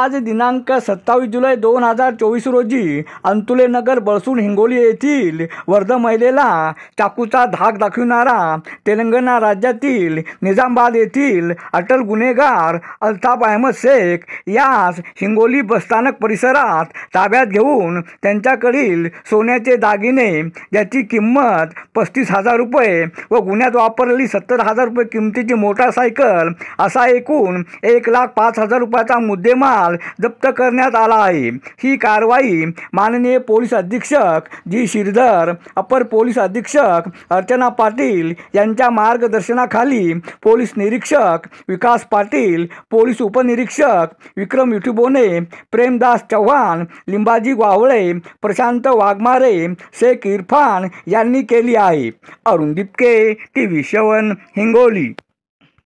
आज दिनांक 27 जुलै 2024 रोजी अंतुले नगर बळसून हिंगोली येथील वर्ध महिलेला चाकूचा धाक दाखविणारा तेलंगणा राज्यातील निजामाबाद येथील अटल गुन्हेगार अल्ताफ अहमद शेख यास हिंगोली बसस्थानक परिसरात ताब्यात घेऊन त्यांच्याकडील सोन्याचे दागिने ज्याची किंमत 35,000 रुपये व गुन्ह्यात वापरलेली 70,000 रुपये किमतीची मोटारसायकल असा एकूण 1,05,000 रुपयाचा मुद्देमाल जप्त करण्यात आला आहे। ही कारवाई माननीय पोलीस अधीक्षक जी श्रीधर, अपर पोलीस अधीक्षक अर्चना पाटील यांच्या मार्गदर्शनाखाली पोलीस निरीक्षक विकास पाटील, पोलीस उपनिरीक्षक विक्रम युटिबोने, प्रेमदास चव्हाण, लिंबाजी वावळे, प्रशांत वाघमारे, शेख इरफान यांनी केली आहे। अरुण दिपके, TV7 हिंगोली।